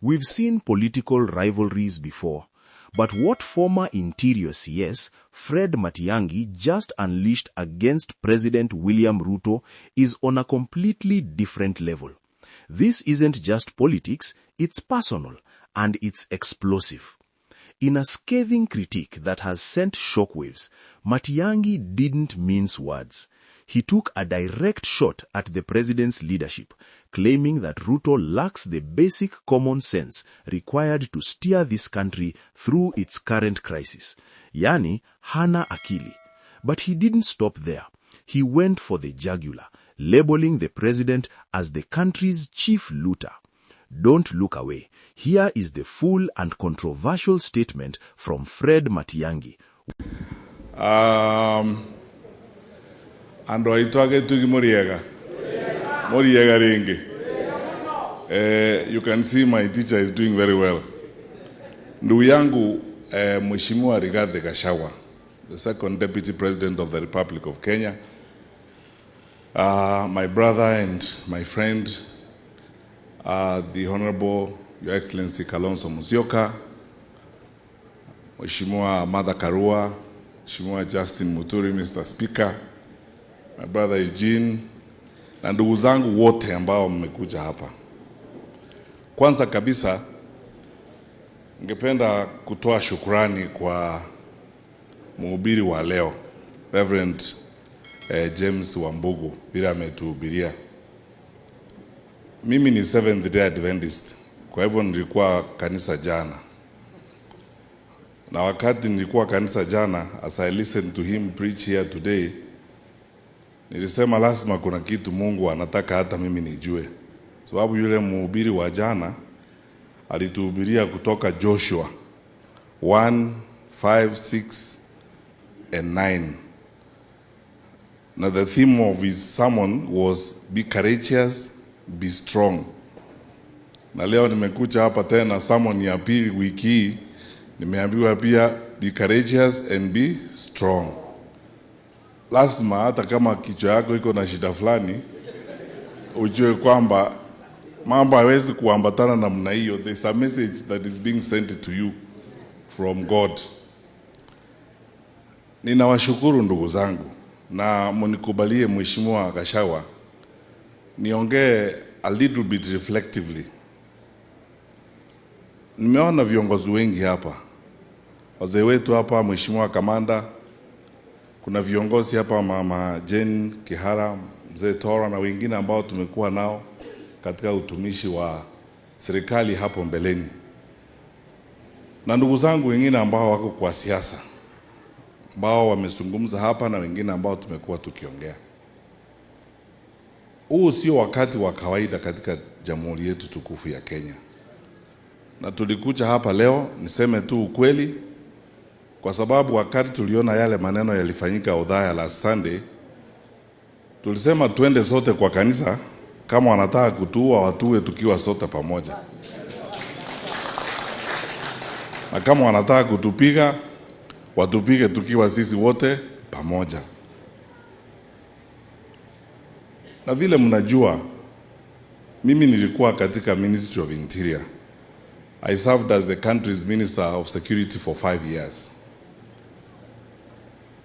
We've seen political rivalries before. But what former Interior CS Fred Matiang'i just unleashed against President William Ruto is on a completely different level. This isn't just politics, it's personal, and it's explosive. In a scathing critique that has sent shockwaves, Matiang'i didn't mince words. He took a direct shot at the president's leadership, claiming that Ruto lacks the basic common sense required to steer this country through its current crisis. Yani, hana akili. But he didn't stop there. He went for the jugular, labeling the president as the country's chief looter. Don't look away. Here is the full and controversial statement from Fred Matiang'i. Ando aitwage tugi Muriega ringi. You can see my teacher is doing very well. Ndugu yangu Mheshimiwa Rigathi Gachagua, the second deputy president of the Republic of Kenya, my brother and my friend, the Honorable Your Excellency Kalonzo Musyoka, Mheshimiwa Martha Karua, Mheshimiwa Justin Muturi, Mr. Speaker, my brother Eugene, na ndugu zangu wote ambao mmekuja hapa. Kwanza kabisa, ningependa kutoa shukrani kwa mhubiri wa leo, Reverend James Wambugu, vile ametuhubiria. Mimi ni Seventh Day Adventist, kwa hivyo nilikuwa kanisa jana. Na wakati nilikuwa kanisa jana, as I listened to him preach here today, nilisema lazima kuna kitu Mungu anataka hata mimi nijue. Sababu yule mhubiri wa jana alituhubiria kutoka Joshua 1, 5, 6 and 9. Now the theme of his sermon was be courageous, be strong. Na leo nimekuja hapa tena sermon ya pili wiki hii, nimeambiwa pia be courageous and be strong. Lazima hata kama kichwa yako iko na shida fulani, ujue kwamba mambo hawezi kuambatana namna hiyo. There's a message that is being sent to you from God. Ninawashukuru ndugu zangu, na mnikubalie Mheshimiwa Gachagua niongee a little bit reflectively. Nimeona viongozi wengi hapa, wazee wetu hapa, Mheshimiwa Kamanda, kuna viongozi hapa, Mama Jane Kihara, Mzee Tora na wengine ambao tumekuwa nao katika utumishi wa serikali hapo mbeleni, na ndugu zangu wengine ambao wako kwa siasa ambao wamezungumza hapa na wengine ambao tumekuwa tukiongea. Huu sio wakati wa kawaida katika jamhuri yetu tukufu ya Kenya. Na tulikuja hapa leo, niseme tu ukweli, kwa sababu wakati tuliona yale maneno yalifanyika Othaya last Sunday, tulisema tuende sote kwa kanisa, kama wanataka kutuua watuwe tukiwa sote pamoja. Na kama wanataka kutupiga, watupige tukiwa sisi wote pamoja. Na vile mnajua, mimi nilikuwa katika Ministry of Interior. I served as the country's Minister of Security for 5 years.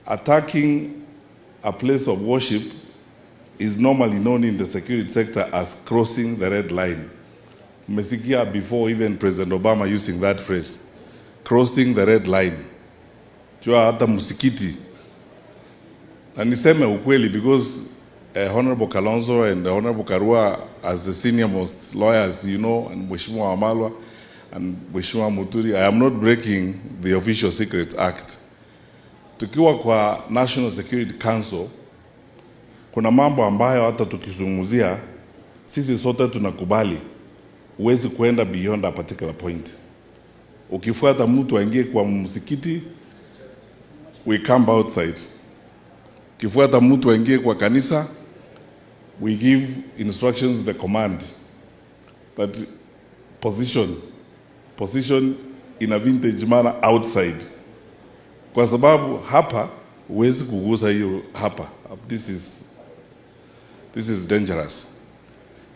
Attacking a place of worship is normally known in the security sector as crossing the red line. Mmesikia before even President Obama using that phrase, crossing the red line. Jua hata msikiti. Na niseme ukweli, because Honorable Kalonzo and Honorable Karua, as the senior most lawyers, you know, and Mheshimiwa Wamalwa and Mheshimiwa Muturi, I am not breaking the Official Secrets Act. Tukiwa kwa National Security Council, kuna mambo ambayo hata tukizungumzia sisi sote tunakubali, huwezi kuenda beyond a particular point. Ukifuata mtu aingie kwa msikiti, we come outside. Ukifuata mtu aingie kwa kanisa, we give instructions, the command that position in a vintage manner outside. Kwa sababu hapa huwezi kugusa hiyo hapa. This is dangerous.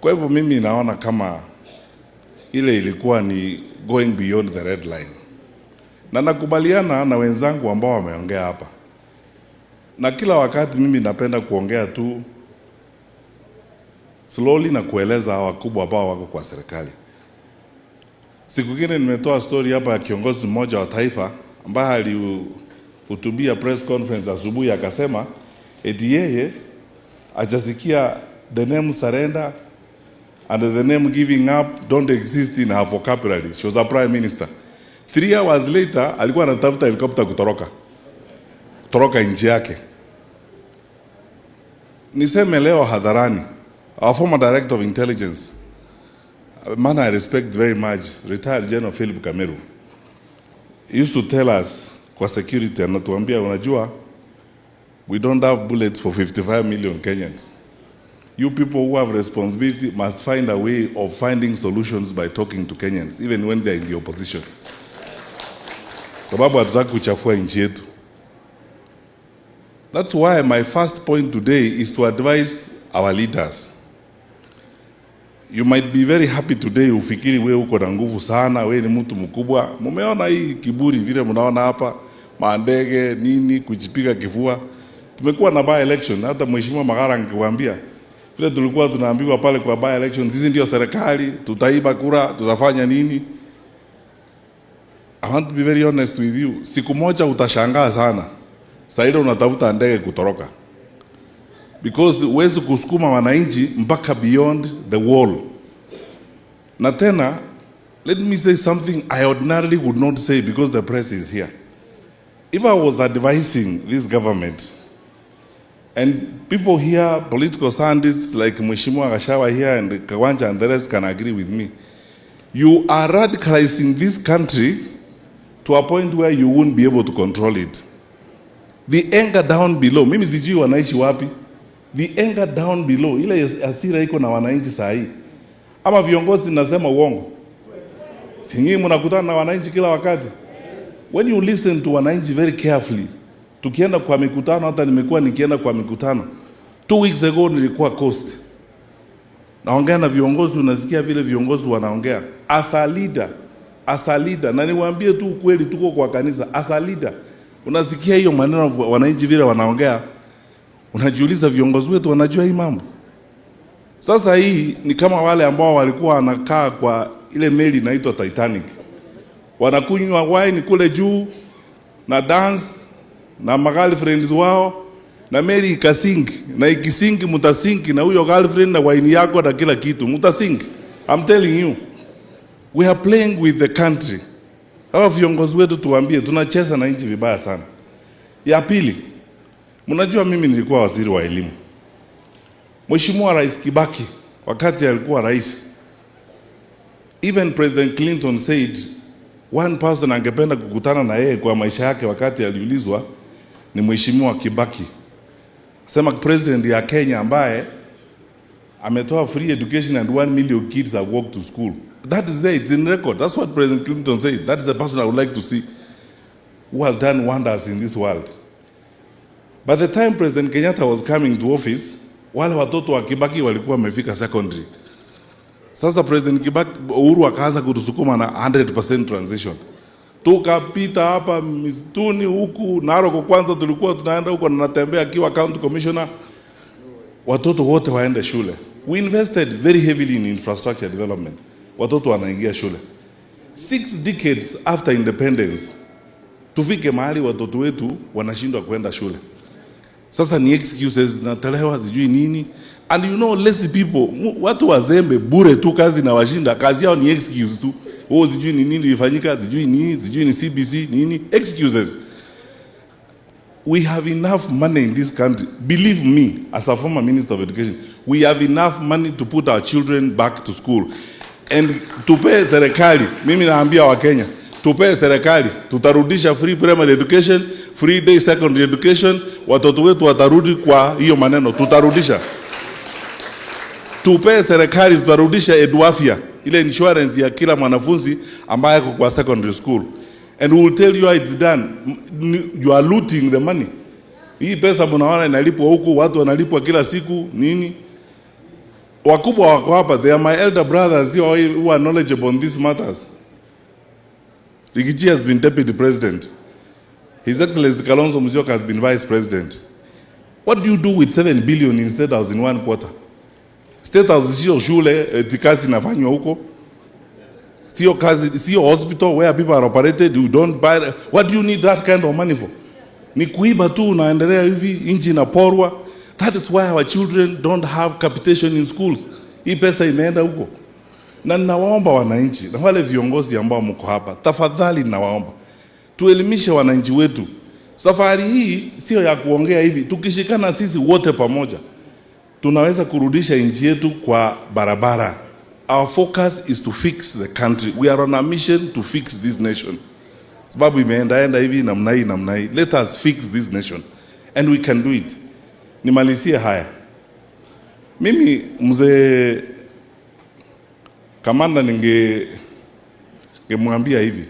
Kwa hivyo mimi naona kama ile ilikuwa ni going beyond the red line. Na nakubaliana na wenzangu ambao wameongea hapa. Na kila wakati mimi napenda kuongea tu slowly na kueleza wakubwa ambao wako kwa serikali. Siku nyingine nimetoa story hapa ya kiongozi mmoja wa taifa ambaye alihutubia press conference asubuhi akasema eti yeye ajasikia the name surrender and the name giving up don't exist in her vocabulary. She was a prime minister. 3 hours later alikuwa anatafuta helicopter kutoroka nchi yake. Niseme leo hadharani, our former director of intelligence, a man I respect very much, retired General Philip Kameru, used to tell us kwa security, anatuambia unajua, we don't have bullets for 55 million Kenyans. You people who have responsibility must find a way of finding solutions by talking to Kenyans, even when they are in the opposition. Sababu hatutaki kuchafua nchi yetu. That's why my first point today is to advise our leaders. You might be very happy today ufikiri wewe uko na nguvu sana, wewe ni mtu mkubwa. Mumeona hii kiburi vile mnaona hapa, maandege nini kujipiga kifua. Tumekuwa na by election, hata mheshimiwa Magara angewaambia vile tulikuwa tunaambiwa pale kwa by election, sisi ndio serikali, tutaiba kura, tutafanya nini. I want to be very honest with you. Siku moja utashangaa sana. Saida unatafuta ndege kutoroka. Because huwezi kusukuma wananchi mpaka beyond the wall. Na tena, let me say something I ordinarily would not say because the press is here. If I was advising this government, and people here, political scientists like Mheshimiwa Gachagua here and Kawanja and the rest can agree with me, you are radicalizing this country to a point where you won't be able to control it. The anger down below, mimi sijui wanaishi wapi. The anger down below, ile hasira iko na wananchi saa hii. Ama viongozi nasema uongo? Sinyi mnakutana na wananchi kila wakati. When you listen to wananchi very carefully, tukienda kwa mikutano, hata nimekuwa nikienda kwa mikutano. 2 weeks ago nilikuwa Coast. Naongea na viongozi, unasikia vile viongozi wanaongea. As a leader, na niwaambie tu kweli, tuko kwa kanisa, as a leader, unasikia hiyo maneno wananchi vile wanaongea, unajiuliza viongozi wetu wanajua hii mambo. Sasa hii ni kama wale ambao walikuwa wanakaa kwa ile meli inaitwa Titanic, wanakunywa wine kule juu na dance na girlfriends wao, na meli ikasinki, na ikisinki mutasinki na huyo girlfriend na wine yako na kila kitu mutasinki. I'm telling you, we are playing with the country. Hawa viongozi wetu tuambie, tunacheza na nchi vibaya sana. Ya pili, mnajua mimi nilikuwa waziri wa elimu. Mheshimiwa Rais Kibaki wakati alikuwa rais, even President Clinton said one person angependa kukutana na yeye kwa maisha yake wakati aliulizwa ni Mheshimiwa Kibaki. Sema president ya Kenya ambaye ametoa free education and 1 million kids have walked to school. That is there, it's in record. That's what President Clinton said. That is the person I would like to see who has done wonders in this world. By the time President Kenyatta was coming to office, wale watoto wa Kibaki walikuwa wamefika secondary. Sasa President Kibaki, Uhuru akaanza kutusukuma na 100% transition. Tukapita hapa msituni huku Narok, kwanza tulikuwa tunaenda huko na natembea akiwa county commissioner, watoto wote waende shule. We invested very heavily in infrastructure development. Watoto wanaingia shule. 6 decades after independence, tufike mahali watoto wetu wanashindwa kwenda shule. Sasa ni excuses na telewa sijui nini. And you know, lazy people, watu wazembe bure tu, kazi na washinda, kazi yao ni excuse tu. Oh, sijui ni nini ilifanyika, sijui ni CBC nini, excuses. We have enough money in this country. Believe me, as a former Minister of Education, we have enough money to put our children back to school. And tupe serikali, mimi naambia wa Kenya, tupe serikali, tutarudisha free primary education, free day secondary education, watoto wetu watarudi kwa hiyo maneno, tutarudisha. Tupe serikali, tutarudisha eduafia, ile insurance ya kila mwanafunzi ambaye yuko kwa secondary school. And we will tell you how it's done. You are looting the money. Hii pesa mnaona inalipwa huku, watu wanalipwa kila siku nini? Wakubwa wako hapa, they are my elder brothers who are knowledgeable on these matters. Rigiji has been deputy president. His Excellency Kalonzo Musyoka has been vice president. What do you do with 7 billion in State House in 1 quarter? State House sio shule, kazi inafanywa huko. Sio kazi, sio hospital where people are operated. You don't buy. What do you need that kind of money for? Ni kuiba tu unaendelea hivi, nchi inaporwa. That is why our children don't have capitation in schools. Hii pesa imeenda huko. Na ninawaomba wananchi na wale viongozi ambao mko hapa, tafadhali ninawaomba tuelimishe wananchi wetu. Safari hii sio ya kuongea hivi. Tukishikana sisi wote pamoja, tunaweza kurudisha nchi yetu kwa barabara. Our focus is to fix the country. We are on a mission to fix this nation. Sababu imeenda hivi namna hii. Let us fix this nation and we can do it. Nimalizie haya. Mimi mzee Kamanda ningemwambia hivi.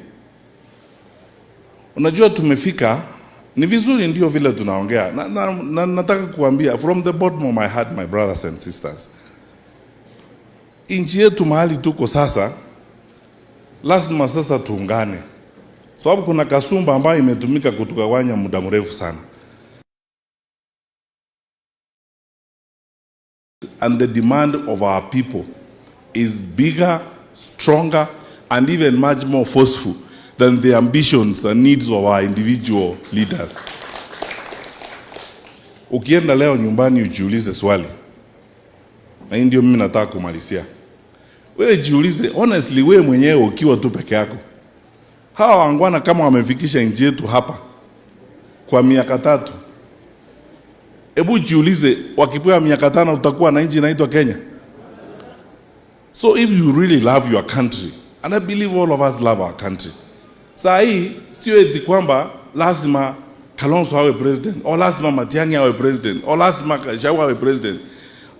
Unajua tumefika, ni vizuri ndio vile tunaongea. Na nataka kuambia from the bottom of my heart, my brothers and sisters. Nchi yetu mahali tuko sasa, lazima sasa tuungane. Sababu kuna kasumba ambayo imetumika kutugawanya muda mrefu sana. And the demand of our people is bigger, stronger, and even much more forceful than the ambitions and needs of our individual leaders. Ukienda leo nyumbani ujiulize swali. Na hii ndio mimi nataka kumalizia. Wewe jiulize, honestly wewe mwenyewe ukiwa tu peke yako. Hawa wangwana kama wamefikisha nchi yetu hapa kwa miaka 3. Hebu jiulize wakipewa miaka 5 utakuwa na nchi inaitwa Kenya. So if you really love your country, and I believe all of us love our country. Saa hii sio eti kwamba lazima Kalonzo awe president, au lazima Matiang'i awe president, au lazima Gachagua awe president,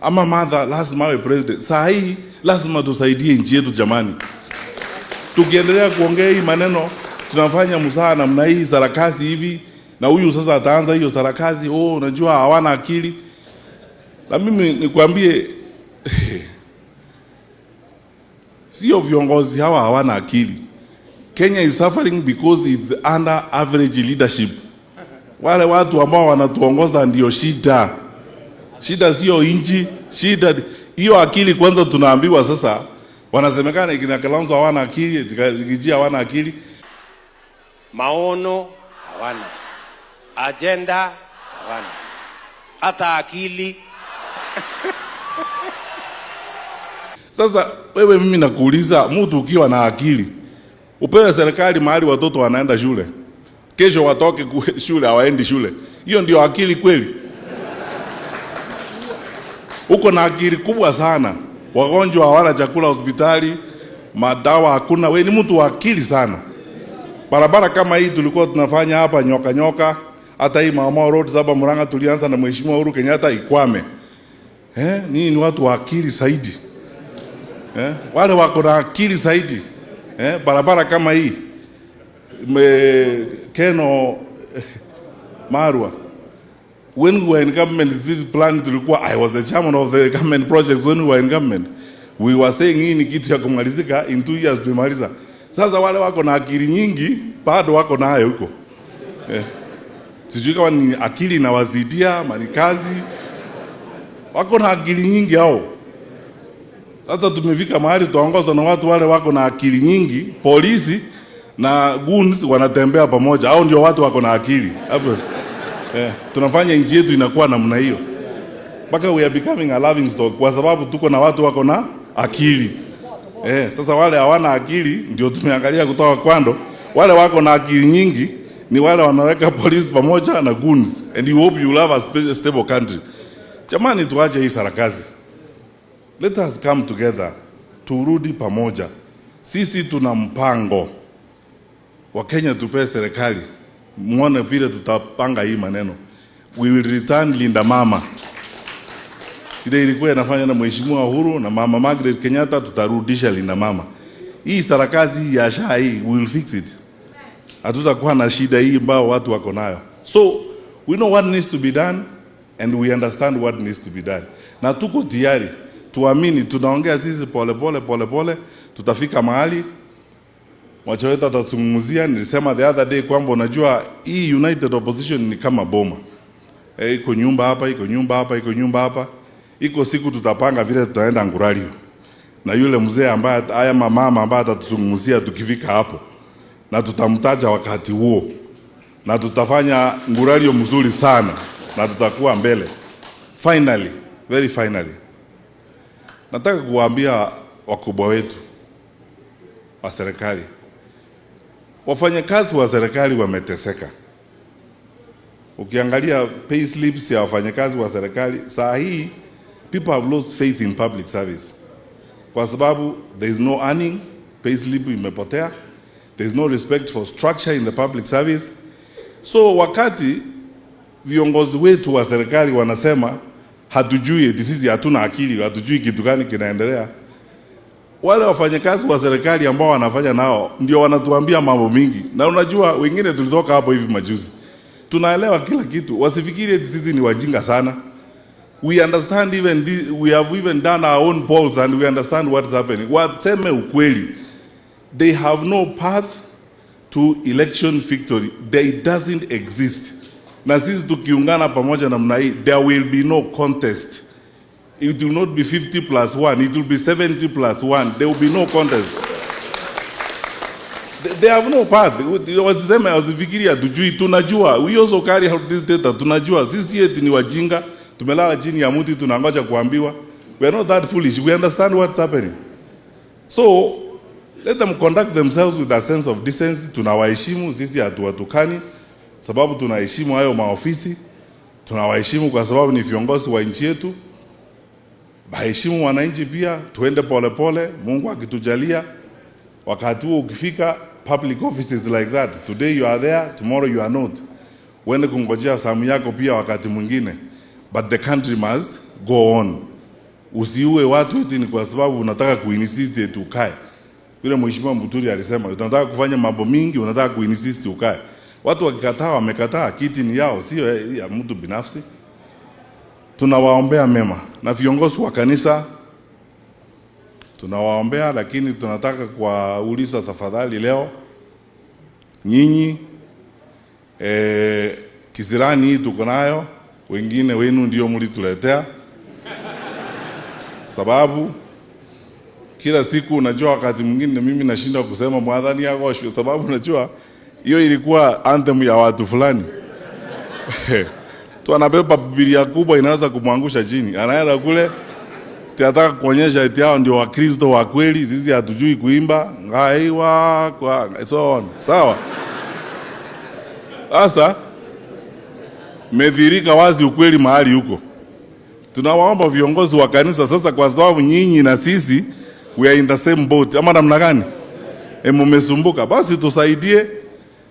ama Martha lazima awe president. Saa hii lazima tusaidie nchi yetu jamani. Tukiendelea kuongea hii maneno, tunafanya mzaha namna hii, sarakasi hivi, na huyu sasa ataanza hiyo sarakasi, unajua hawana akili. Na mimi nikwambie sio viongozi hawa hawana akili. Kenya is suffering because it's under average leadership. Wale watu ambao wanatuongoza ndio shida. Shida sio nchi, shida hiyo akili kwanza tunaambiwa sasa. Wanasemekana ikina Kalonzo hawana akili, Rigiji hawana akili. Maono hawana. Agenda hawana. Hata akili. Sasa wewe mimi nakuuliza, mtu ukiwa na akili, upewe serikali mahali watoto wanaenda shule, kesho watoke shule hawaendi shule, hiyo ndio akili kweli? Uko na akili kubwa sana, wagonjwa hawana chakula hospitali, madawa hakuna, wewe ni mtu wa akili sana. Barabara kama hii tulikuwa tunafanya hapa nyoka, hata hii Mama Road hapa Murang'a tulianza na Mheshimiwa Uhuru Kenyatta ikwame. Ni watu wa akili zaidi. Wale wako na akili zaidi. Barabara kama hii Keno Marwa, when we were in government, this plan tulikuwa, I was the chairman of the government projects when we were in government. We were saying hii ni kitu ya kumalizika in 2 years tumemaliza. Sasa wale wako na akili nyingi bado wako nayo huko. Sijui kama ni akili inawazidia mani kazi. Wako na akili nyingi hao. Sasa tumefika mahali tuongozwa na watu wale wako na akili nyingi, polisi na goons wanatembea pamoja. Hao ndio watu wako na akili. Hapo. Tunafanya nchi yetu inakuwa namna hiyo. Mpaka we are becoming a laughing stock kwa sababu tuko na watu wako na akili. Sasa wale hawana akili ndio tumeangalia kutoka kwando. Wale wako na akili nyingi ni wale wanaweka polisi pamoja na goons. And you hope you love a stable country. Jamani, tuache hii sarakasi. Let us come together, turudi pamoja. Sisi tuna mpango. Wakenya tupe serikali. Muone vile tutapanga hii maneno. We will return Linda Mama. Ile ilikuwa inafanya na Mheshimiwa Uhuru na Mama Margaret Kenyatta, tutarudisha Linda Mama. Hii sarakasi ya SHA hii, we will fix it. Hatutakuwa na shida hii ambao watu wako nayo. So, we know what needs to be done and we understand what needs to be done. Na tuko tayari. tuamini, tunaongea sisi pole, tutafika mahali wacha wetu atatuzungumzia. Nilisema the other day kwamba unajua hii united opposition ni kama boma. Iko nyumba hapa, iko nyumba hapa, iko nyumba hapa. Iko siku tutapanga vile tutaenda Ngurario. Na yule mzee ambaye haya mama ambaye atatuzungumzia tukifika hapo. Na tutamtaja wakati huo. Na tutafanya Ngurario mzuri sana na tutakuwa mbele. Finally, very finally. Nataka kuwaambia wakubwa wetu wa serikali. Wafanyakazi wa serikali wameteseka. Ukiangalia pay slips ya wafanyakazi wa serikali, saa hii people have lost faith in public service. Kwa sababu there is no earning, pay slip imepotea, there is no respect for structure in the public service. So wakati viongozi wetu wa serikali wanasema hatujui, eti sisi hatuna akili, hatujui kitu gani kinaendelea, wale wafanyakazi wa serikali ambao wanafanya nao ndio wanatuambia mambo mingi. Na unajua wengine tulitoka hapo hivi majuzi, tunaelewa kila kitu. Wasifikiri eti sisi ni wajinga sana. We understand even this, we have even done our own polls and we understand what's happening. Waseme ukweli, they have no path to election victory. They doesn't exist. Na sisi tukiungana pamoja namna hii, there will be no contest. It will not be 50 plus 1, it will be 70 plus 1. There will be no contest. They have no path. Wasiseme wasifikiria tujui, tunajua. We also carry out this data, tunajua. Sisi eti ni wajinga, tumelala chini ya mti tunangoja kuambiwa. We are not that foolish. We understand what's happening. So, let them conduct themselves with a sense of decency. Tunawaheshimu, sisi hatuwatukani, sababu tunaheshimu hayo maofisi. Tunawaheshimu kwa sababu ni viongozi wa nchi yetu. Baheshimu wananchi pia, tuende pole, Mungu akitujalia. Wakati huo ukifika, public offices like that, today you are there, tomorrow you are not. Wende kungojea samu yako pia wakati mwingine. But the country must go on. Usiue watu eti ni kwa sababu unataka kuinsist eti ukae. Yule Mheshimiwa Muturi alisema, unataka kufanya mambo mingi, unataka kuinsist ukae. Watu wakikataa wamekataa, kiti ni yao, sio ya mtu binafsi. Tunawaombea mema na viongozi wa kanisa tunawaombea, lakini tunataka kuwauliza tafadhali leo, nyinyi kisirani hii tuko nayo, wengine wenu ndio mlituletea, sababu kila siku unajua wakati mwingine mimi nashinda kusema mwadhani agoshwe, sababu unajua hiyo ilikuwa anthem ya watu fulani. Tu anabeba Biblia kubwa inaweza kumwangusha chini. Anaenda kule tunataka kuonyesha eti hao ndio Wakristo wa kweli, sisi hatujui kuimba. Ngaiwa kwa so on. Sawa? Sasa medhirika wazi ukweli mahali huko. Tunawaomba viongozi wa kanisa sasa, kwa sababu nyinyi na sisi we are in the same boat. Ama namna gani? Mmesumbuka. Basi tusaidie.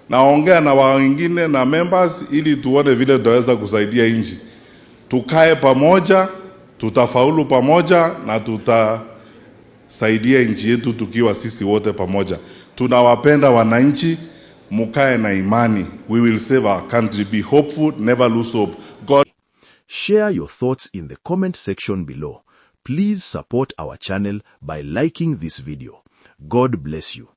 Naongea na wengine na members ili tuone vile tutaweza kusaidia nchi. Tukae pamoja, tutafaulu pamoja na tutasaidia nchi yetu tukiwa sisi wote pamoja. Tunawapenda wananchi, mukae na imani. We will save our country. Be hopeful, never lose hope. God. Share your thoughts in the comment section below. Please support our channel by liking this video. God bless you.